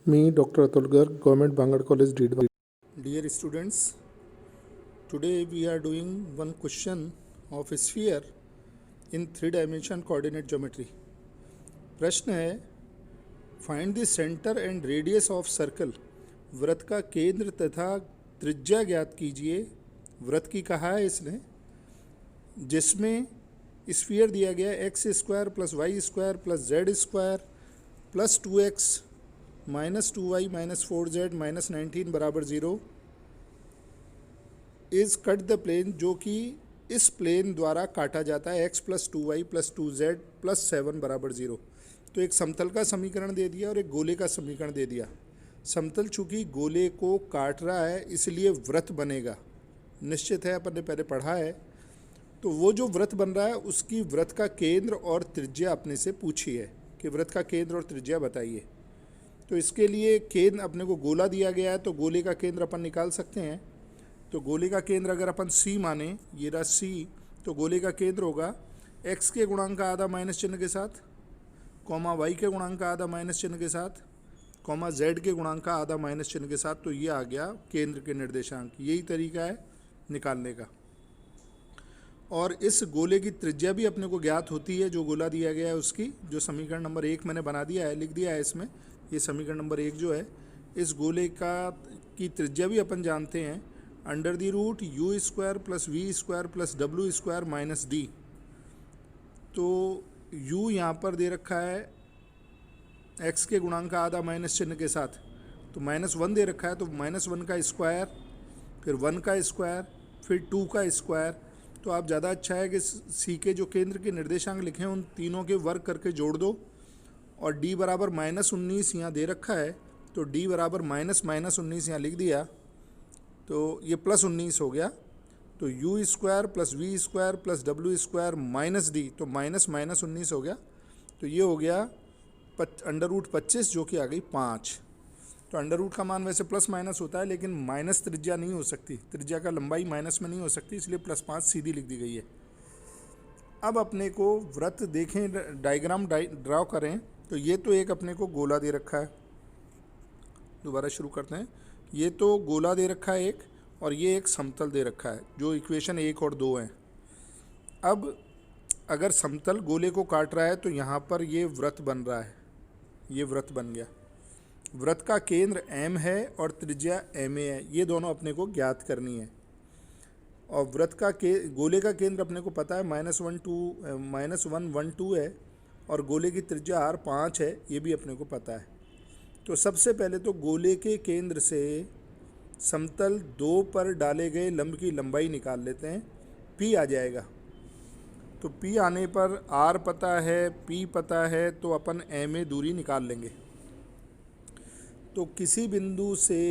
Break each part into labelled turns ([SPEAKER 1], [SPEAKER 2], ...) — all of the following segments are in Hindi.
[SPEAKER 1] Me, Dr. Atul Garg, Government Bangalore College, Deedwa.
[SPEAKER 2] Dear students, today we are doing one question of a sphere in 3-dimension coordinate geometry. प्रश्न है find the centre and radius of circle. वृत्त का केंद्र तथा त्रिज्या ज्ञात कीजिए। वृत्त की कहा है इसने, जिसमें स्फीयर दिया गया x square plus y square plus z square plus 2x minus 2y minus 4z minus 19 बराबर 0 इज कट द प्लेन, जो कि इस प्लेन द्वारा काटा जाता है x plus 2y plus 2z plus 7 बराबर 0। तो एक समतल का समीकरण दे दिया और एक गोले का समीकरण दे दिया। समतल चूंकि गोले को काट रहा है इसलिए वृत्त बनेगा, निश्चित है, अपन ने पहले पढ़ा है। तो वो जो वृत्त बन रहा है उसकी वृत्त का केंद्र और त्रिज्या अपने से पूछी है कि वृत्त का केंद्र और त्रिज्या बताइए। तो इसके लिए केंद्र अपने को गोला दिया गया है, तो गोले का केंद्र अपन निकाल सकते हैं। तो गोले का केंद्र अगर अपन c माने, ये रहा c, तो गोले का केंद्र होगा x के गुणांक का आधा माइनस चिन्ह के साथ, कॉमा y के गुणांक का आधा माइनस चिन्ह के साथ, कॉमा z के गुणांक का आधा माइनस चिन्ह के साथ। तो ये आ गया केंद्र के निर्देशांक। यही तरीका है निकालने का। और इस गोले की त्रिज्या भी अपने को ज्ञात होती है, जो गोला दिया गया है उसकी, जो समीकरण नंबर 1 मैंने बना दिया है, लिख दिया है इसमें। ये समीकरण नंबर 1 जो है, इस गोले की त्रिज्या भी अपन जानते हैं, under the root u square plus v square plus डब्ल्यू स्क्वायर माइनस डी। तो u यहाँ पर दे रखा है x के गुणांक का आधा माइनस चिन्ह के साथ, तो -1 दे रखा है, तो -1 का स्क्वायर, फिर 1 का स्क्वायर, फिर 2 का स्क्वायर। तो आप ज़्यादा अच्छा है कि c के जो केंद्र के निर्देशांक लिखे हैं उन तीनों के वर्ग करके जोड़ दो। और d बराबर -19 यहाँ दे रखा है, तो d बराबर -19 यहाँ लिख दिया, तो ये +19 हो गया। तो u square plus v square plus डब्ल्यू स्क्वायर माइनस डी, तो -19 हो गया। तो ये हो गया अंडर रूट 25, जो कि आ गई 5। तो अंडर रूट का मान वैसे प्लस माइनस होता है, लेकिन माइनस त्रिज्या नहीं हो सकती, त्रिज्या का लंबाई माइनस में नहीं हो सकती, इसलिए +5 सीधी लिख दी गई है। अब अपने को वृत्त देखें, डायग्राम ड्रॉ करें। तो ये तो एक अपने को गोला दे रखा है, दोबारा शुरू करते हैं। ये तो गोला दे रखा है एक, और ये एक समतल दे रखा है, जो इक्वेशन 1 और 2 हैं। अब अगर समतल गोले को काट रहा है तो यहाँ पर ये वृत्त बन रहा है, ये वृत्त बन गया। वृत्त का केंद्र m है और त्रिज्या ma है, ये दोनों अपने को ज्ञात करनी है। और वृत्त का गोले का केंद्र अपने को पता है -1 1 2 है, और गोले की त्रिज्या r 5 है, ये भी अपने को पता है। तो सबसे पहले तो गोले के केंद्र से समतल 2 पर डाले गए लंब की लंबाई निकाल लेते हैं। p आ जाएगा, तो p आने पर r पता है, p पता है, तो अपन ma दूरी निकाल लेंगे। तो किसी बिंदु से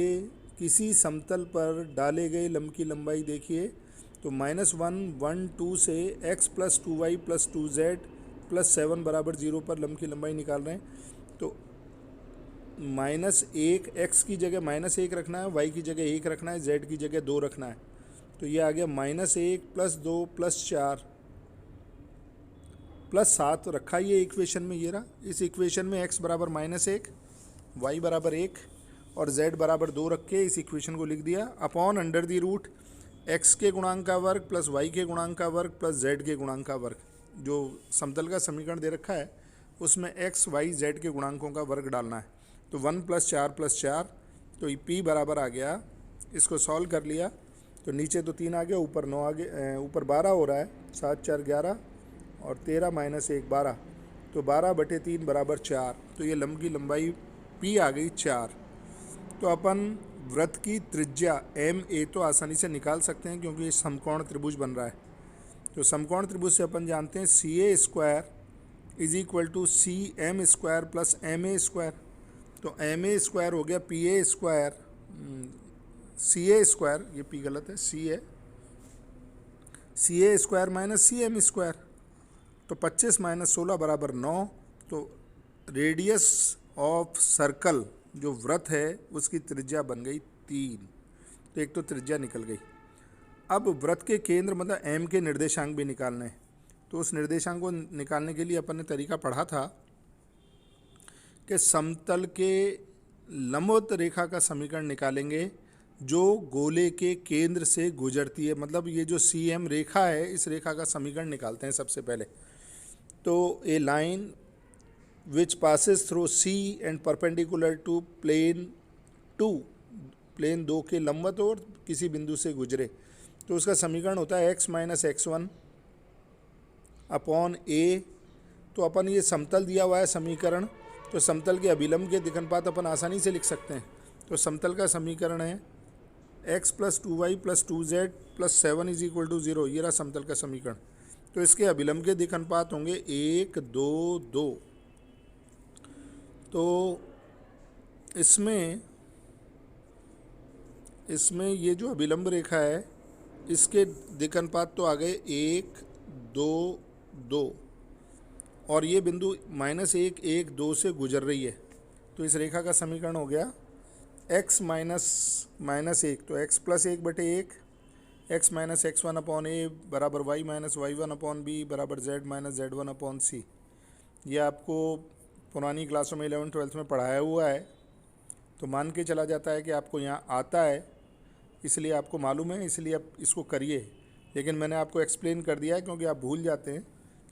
[SPEAKER 2] किसी समतल पर डाले गए लंब की लंबाई देखिए, तो -1 1 2 से x plus 2y plus 2z plus 7 बराबर 0 पर लंब की लंबाई निकाल रहे हैं। तो -1 x की जगह -1 रखना है, y की जगह 1 रखना है, z की जगह 2 रखना है। तो ये आ गया -1 प्लस 2 प्लस 4 प्लस 7 रखा ये इक्वेशन में, ये रहा। इस इक्वेशन में x बराबर -1, y बराबर 1 और z बराबर 2 रख के इस इक्वेशन को लिख दिया। Upon under the root x के गुणांक का वर्ग प्लस y के गुणांक का वर्ग प्लस z के गुणांक का वर्ग। जो समतल का समीकरण दे रखा है उसमें x y z के गुणांकों का वर्ग डालना है। तो 1 + 4 + 4, तो p बराबर आ गया। इसको सॉल्व कर लिया तो नीचे तो 3 आ गया, ऊपर 9 आ गया, ऊपर 12 हो रहा है। 7 4 11 और 13 - 1 12, तो 12/3 बराबर 4। तो ये लंब की लंबाई p आ गई 4। तो अपन वृत्त की त्रिज्या ma तो आसानी से निकाल सकते हैं, क्योंकि ये समकोण त्रिभुज बन रहा है। तो समकोण त्रिभुज से अपन जानते हैं CA square = CM square plus MA square. तो MA स्क्वायर हो गया PA स्क्वायर, CA स्क्वायर, ये P गलत है, C है, CA square minus CM square. तो 25 - 16 बराबर 9। तो रेडियस ऑफ सर्कल, जो वृत्त है, उसकी त्रिज्या बन गई 3। तो एक तो त्रिज्या निकल गई। अब वृत्त के केंद्र मतलब m के निर्देशांक भी निकालने हैं। तो उस निर्देशांक को निकालने के लिए अपन ने तरीका पढ़ा था कि समतल के लंबवत रेखा का समीकरण निकालेंगे जो गोले के केंद्र से गुजरती है। मतलब ये जो सी एम रेखा है, इस रेखा का समीकरण निकालते हैं सबसे पहले। तो a line which passes through C and perpendicular to plane 2, plane 2 के लंबवत और किसी बिंदु से गुजरे, तो उसका समीकरण होता है x माइनस x1 अपॉन ए। तो अपन ये समतल दिया हुआ है समीकरण, तो समतल के अभिलंब के दिक्कनुपात अपन आसानी से लिख सकते हैं। तो समतल का समीकरण है x plus 2y plus 2z plus 7 is equal to 0। ये रहा समतल का समीकरण। तो इसके अभिलंब के दिक्कनुपात होंगे 1 2 2। तो इसमें ये जो अभिलंब रेखा है, इसके दिक्कनुपात तो आ गए 1 2 2, और ये बिंदु -1 1 2 से गुजर रही है। तो इस रेखा का समीकरण हो गया x माइनस 1, तो x प्लस 1 बटे 1, x minus x1 upon a बराबर y minus y1 upon b बराबर z minus z1 upon c. ये आपको पुरानी क्लासों में 11th 12th में पढ़ाया हुआ है, तो मान के चला जाता है कि आपको यहाँ आता है, इसलिए आपको मालूम है, इसलिए आप इसको करिए। लेकिन मैंने आपको एक्सप्लेन कर दिया है क्योंकि आप भूल जाते हैं,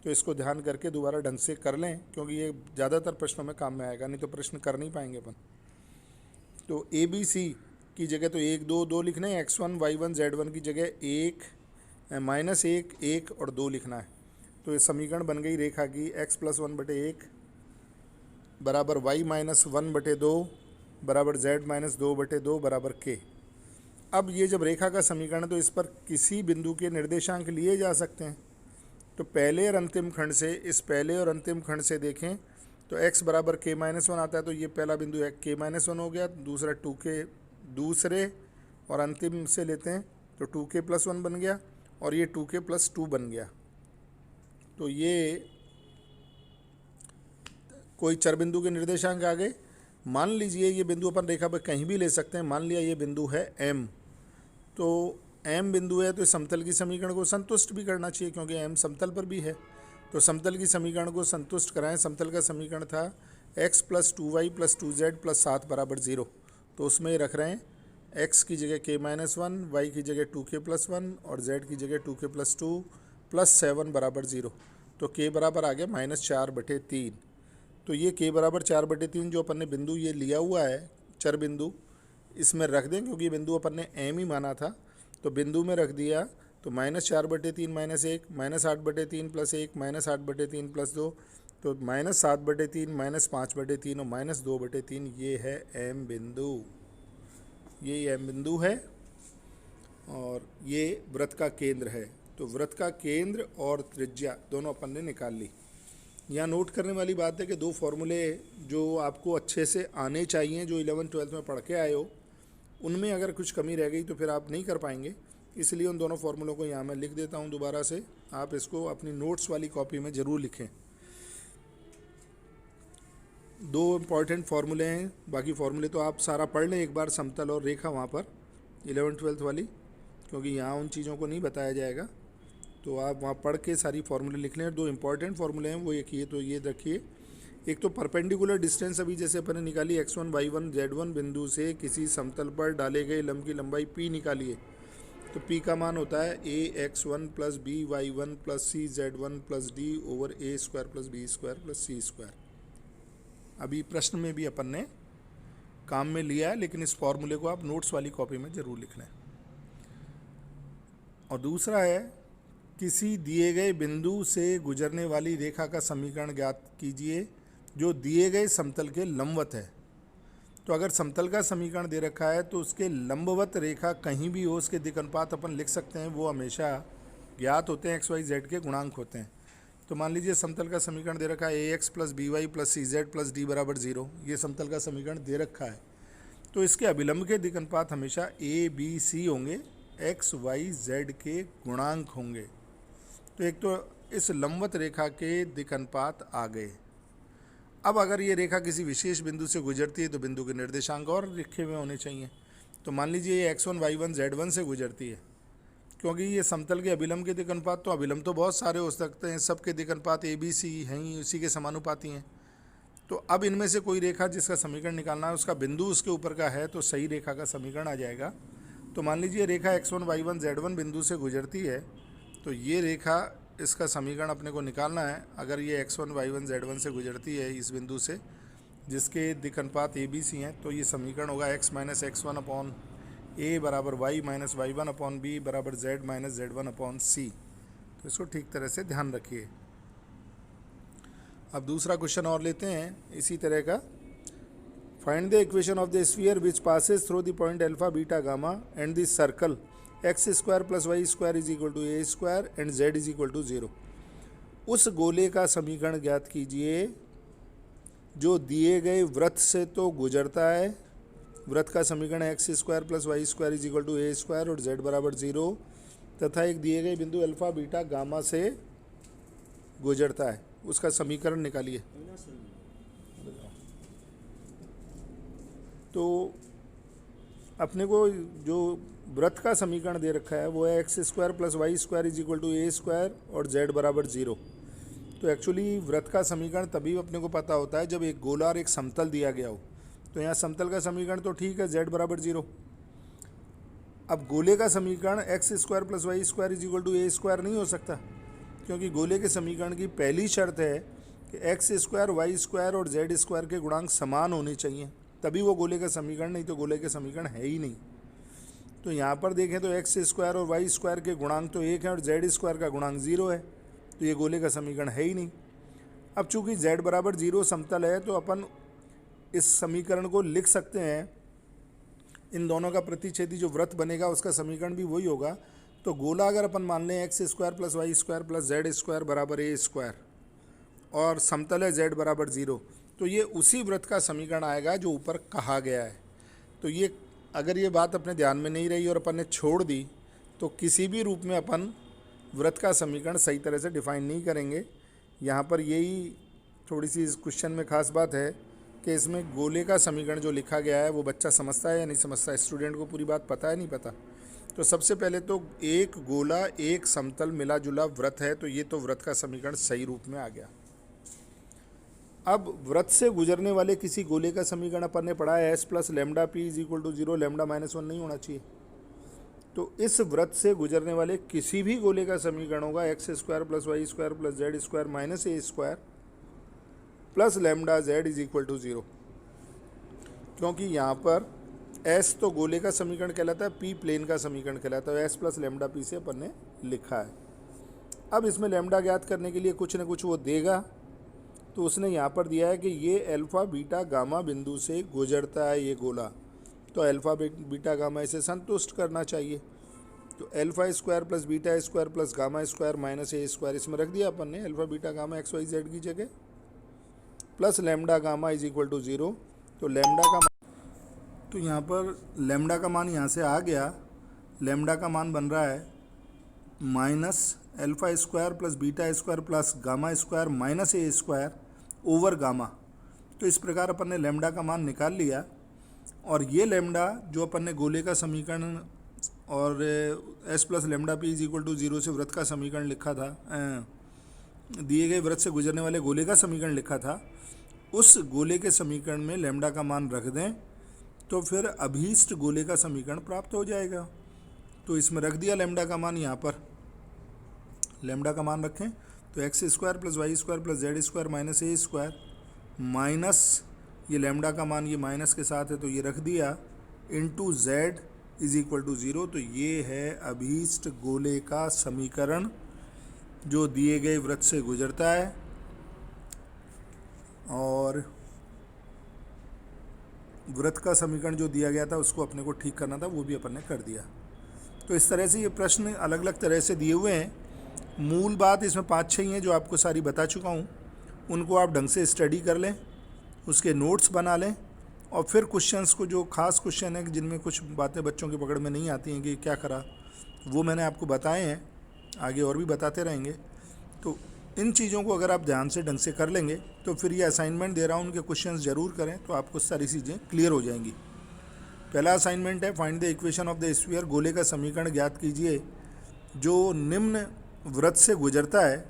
[SPEAKER 2] तो इसको ध्यान करके दोबारा ढंग से कर लें, क्योंकि ये ज़्यादातर प्रश्नों में काम में आएगा, नहीं तो प्रश्न कर नहीं पाएंगे अपन। तो ए बी सी की जगह तो 1 2 2 लिखना है, x1 y1 z1 की जगह 1 -1 1 और 2 लिखना है। तो ये समीकरण बन गई रेखा की x प्लस 1 बटे 1 बराबर y माइनस 1 बटे 2 बराबर z माइनस 2 बटे 2 बराबर k। अब ये जब रेखा का समीकरण है तो इस पर किसी बिंदु के निर्देशांक लिए जा सकते हैं। तो पहले और अंतिम खंड से, इस पहले और अंतिम खंड से देखें तो x बराबर k माइनस 1 आता है, तो ये पहला बिंदु है k माइनस 1 हो गया, दूसरा 2k दूसरे और अंतिम से लेते हैं तो 2k प्लस 1 बन गया, और ये 2k प्लस 2 बन गया। तो ये कोई चर बिंदु के निर्देशांक आ गए। मान लीजिए ये बिंदु अपन रेखा पर कहीं भी ले सकते हैं। मान लिया ये बिंदु है m, तो m बिंदु है, तो इस समतल की समीकरण को संतुष्ट भी करना चाहिए क्योंकि m समतल पर भी है। तो समतल की समीकरण को संतुष्ट कराएं। समतल का समीकरण था x plus 2y plus 2z plus 7 बराबर 0। तो उसमें रख रहे हैं x की जगह k माइनस 1, y की जगह 2k प्लस 1 और z की जगह 2k प्लस 2 प्लस 7 बराबर 0। तो k बराबर आ गया -4/3। तो ये k बराबर 4/3 जो अपन ने बिंदु ये लिया हुआ है चर बिंदु, इसमें रख दें क्योंकि बिंदु अपन ने m ही माना था, तो बिंदु में रख दिया। तो -4/3 माइनस 1 -8/3 प्लस 1 -8/3 प्लस 2, तो -7/3 -5/3 और -2/3, ये है m बिंदु। ये m बिंदु है और ये वृत्त का केंद्र है। तो वृत्त का केंद्र और त्रिज्या दोनों अपन ने निकाल ली। यहाँ नोट करने वाली बात है कि दो फॉर्मूले जो आपको अच्छे से आने चाहिए, जो 11th 12th में पढ़ के आए हो, उनमें अगर कुछ कमी रह गई तो फिर आप नहीं कर पाएंगे। इसलिए उन दोनों फार्मूलों को यहाँ मैं लिख देता हूँ दोबारा से। आप इसको अपनी नोट्स वाली कॉपी में ज़रूर लिखें। दो इम्पॉर्टेंट फार्मूले हैं, बाकी फार्मूले तो आप सारा पढ़ लें एक बार, समतल और रेखा वहाँ पर 11th 12th वाली, क्योंकि यहाँ उन चीज़ों को नहीं बताया जाएगा। तो आप वहाँ पढ़ के सारी फार्मूले लिख लें। दो इम्पॉर्टेंट फार्मूले हैं, वो एक ये, तो ये रखिए। एक तो परपेंडिकुलर डिस्टेंस, अभी जैसे अपन ने निकाली x1 y1 z1 बिंदु से किसी समतल पर डाले गए लंब की लंबाई p निकालिए। तो p का मान होता है ax1 plus b y1 plus c z1 plus d over a square plus b square plus c square. अभी प्रश्न में भी अपन ने काम में लिया है, लेकिन इस फॉर्मूले को आप नोट्स वाली कॉपी में ज़रूर लिख लें। और दूसरा है, किसी दिए गए बिंदु से गुजरने वाली रेखा का समीकरण ज्ञात कीजिए जो दिए गए समतल के लंबवत है। तो अगर समतल का समीकरण दे रखा है तो उसके लंबवत रेखा कहीं भी हो, उसके दिक्कनुपात अपन लिख सकते हैं, वो हमेशा ज्ञात होते हैं, XYZ के गुणांक होते हैं। तो मान लीजिए समतल का समीकरण दे रखा है AX plus BY plus CZ plus D बराबर 0। ये समतल का समीकरण दे रखा है, तो इसके अभिलंब के दिक्कनुपात हमेशा ABC होंगे, XYZ के गुणांक होंगे। तो एक तो इस लंबवत रेखा के दिक्कनुपात आ गए। अब अगर ये रेखा किसी विशेष बिंदु से गुजरती है तो बिंदु के निर्देशांक और लिखे हुए होने चाहिए। तो मान लीजिए ये x1 y1 z1 से गुजरती है, क्योंकि ये समतल के अभिलंब के दिक्कनुपात, तो अभिलंब तो बहुत सारे हो सकते हैं, सबके दिक्कनुपात ABC हैं ही, उसी के समानुपाती हैं। तो अब इनमें से कोई रेखा जिसका समीकरण निकालना है उसका बिंदु उसके ऊपर का है तो सही रेखा का समीकरण आ जाएगा। तो मान लीजिए रेखा x1 y1 z1 बिंदु से गुजरती है, तो ये रेखा इसका समीकरण अपने को निकालना है। अगर ये x1 y1 z1 से गुजरती है इस बिंदु से, जिसके दिक् अनुपात ए बी सी हैं, तो ये समीकरण होगा x minus x1 upon a बराबर y minus y1 upon b बराबर z minus z1 upon c. तो इसको ठीक तरह से ध्यान रखिए। अब दूसरा क्वेश्चन और लेते हैं इसी तरह का। Find the equation of the sphere which passes through the point alpha beta gamma and the circle x square plus y square is equal to a square and z is equal to 0। उस गोले का समीकरण ज्ञात कीजिए जो दिए गए वृत्त से तो गुजरता है। वृत्त का समीकरण x square plus y square is equal to a square और जेड बराबर 0 तथा एक दिए गए बिंदु अल्फा बीटा गामा से गुजरता है। उसका समीकरण निकालिए। तो अपने को जो वृत्त का समीकरण दे रखा है वो है x square plus y square is equal to a square और जेड बराबर 0। तो एक्चुअली वृत्त का समीकरण तभी अपने को पता होता है जब एक गोला और एक समतल दिया गया हो। तो यहाँ समतल का समीकरण तो ठीक है, जेड बराबर 0। अब गोले का समीकरण x square plus y square is equal to a square नहीं हो सकता, क्योंकि गोले के समीकरण की पहली शर्त है कि एक्स स्क्वायर वाई स्क्वायर और जेड स्क्वायर के गुणांक समान होने चाहिए, तभी वो गोले का समीकरण, नहीं तो गोले के समीकरण है ही नहीं। तो यहाँ पर देखें तो एक्स स्क्वायर और वाई स्क्वायर के गुणांक तो 1 है और जेड स्क्वायर का गुणांक 0 है, तो ये गोले का समीकरण है ही नहीं। अब चूंकि जेड बराबर 0 समतल है, तो अपन इस समीकरण को लिख सकते हैं। इन दोनों का प्रतिच्छेदी जो वृत्त बनेगा उसका समीकरण भी वही होगा। तो गोला अगर अपन मान लें x square plus y square plus z square बराबर ए स्क्वायर और समतल है जेड बराबर 0, तो ये उसी वृत्त का समीकरण आएगा जो ऊपर कहा गया है। तो ये अगर ये बात अपने ध्यान में नहीं रही और अपन ने छोड़ दी तो किसी भी रूप में अपन वृत्त का समीकरण सही तरह से डिफाइन नहीं करेंगे। यहाँ पर यही थोड़ी सी इस क्वेश्चन में खास बात है कि इसमें गोले का समीकरण जो लिखा गया है वो बच्चा समझता है या नहीं समझता है, स्टूडेंट को पूरी बात पता है नहीं पता। तो सबसे पहले तो एक गोला एक समतल मिला जुला वृत्त है, तो ये तो वृत्त का समीकरण सही रूप में आ गया। अब वृत्त से गुजरने वाले किसी गोले का समीकरण अपन ने पढ़ा है S plus lambda P is equal to 0, lambda minus 1 नहीं होना चाहिए। तो इस वृत्त से गुजरने वाले किसी भी गोले का समीकरण होगा x square plus y square plus z square minus a square plus lambda z is equal to 0, क्योंकि यहाँ पर एस तो गोले का समीकरण कहलाता है, पी प्लेन का समीकरण कहलाता है। एस प्लस लेमडा पी से अपन ने लिखा है। अब इसमें लेमडा ज्ञात करने के लिए कुछ न कुछ वो देगा, तो उसने यहाँ पर दिया है कि ये अल्फ़ा बीटा गामा बिंदु से गुजरता है ये गोला, तो अल्फ़ा बीटा गामा इसे संतुष्ट करना चाहिए। तो alpha square plus beta square plus gamma square minus a square इसमें रख दिया अपन ने, alpha beta gamma x y z की जगह, plus lambda gamma is equal to 0। तो लेमडा का तो यहाँ पर लेमडा का मान यहाँ से आ गया। लेमडा का मान बन रहा है minus alpha square plus beta square plus gamma square minus a square over gamma. तो इस प्रकार अपन ने लेमडा का मान निकाल लिया। और ये लेमडा जो अपन ने गोले का समीकरण और S plus lambda P is equal to 0 से वृत्त का समीकरण लिखा था, दिए गए वृत्त से गुजरने वाले गोले का समीकरण लिखा था, उस गोले के समीकरण में लेमडा का मान रख दें तो फिर अभीष्ट गोले का समीकरण प्राप्त हो जाएगा। तो इसमें रख दिया लेमडा का मान, यहाँ पर लेमडा का मान रखें तो x square plus y square plus z square minus a square minus ये लेमडा का मान ये माइनस के साथ है तो ये रख दिया into z is equal to 0। तो ये है अभीष्ट गोले का समीकरण जो दिए गए वृत्त से गुजरता है और वृत्त का समीकरण जो दिया गया था उसको अपने को ठीक करना था, वो भी अपन ने कर दिया। तो इस तरह से ये प्रश्न अलग अलग तरह से दिए हुए हैं। मूल बात इसमें 5-6 ही हैं जो आपको सारी बता चुका हूँ, उनको आप ढंग से स्टडी कर लें, उसके नोट्स बना लें और फिर क्वेश्चंस को, जो खास क्वेश्चन है जिनमें कुछ बातें बच्चों की पकड़ में नहीं आती हैं कि क्या करा, वो मैंने आपको बताए हैं, आगे और भी बताते रहेंगे। तो इन चीज़ों को अगर आप ध्यान से ढंग से कर लेंगे तो फिर ये असाइनमेंट दे रहा हूँ उनके क्वेश्चंस ज़रूर करें, तो आपको सारी चीज़ें क्लियर हो जाएंगी। पहला असाइनमेंट है find the equation of the sphere, गोले का समीकरण ज्ञात कीजिए जो निम्न वृत्त से गुजरता है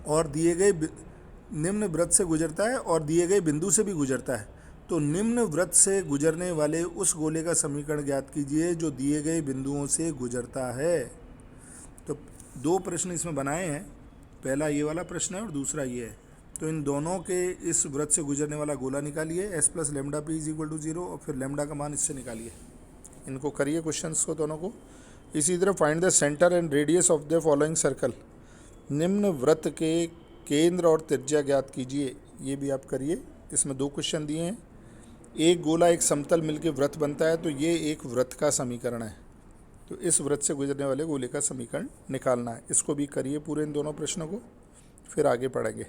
[SPEAKER 2] और दिए गए निम्न वृत्त से गुजरता है और दिए गए बिंदु से भी गुजरता है। तो निम्न वृत्त से गुजरने वाले उस गोले का समीकरण ज्ञात कीजिए जो दिए गए बिंदुओं से गुजरता है। तो दो प्रश्न इसमें बनाए हैं, पहला ये वाला प्रश्न है और दूसरा ये है। तो इन दोनों के इस वृत्त से गुजरने वाला गोला निकालिए, S plus lambda P is equal to 0, और फिर लेमडा का मान इससे निकालिए। इनको करिए क्वेश्चंस को दोनों को। इसी तरह find the centre and radius of the following circle, निम्न वृत्त के केंद्र और त्रिज्या ज्ञात कीजिए। ये भी आप करिए। इसमें दो क्वेश्चन दिए हैं, एक गोला एक समतल मिलके वृत्त बनता है, तो ये एक वृत्त का समीकरण है। तो इस वृत्त से गुजरने वाले गोले का समीकरण निकालना है। इसको भी करिए पूरे इन दोनों प्रश्नों को, फिर आगे पढ़ेंगे।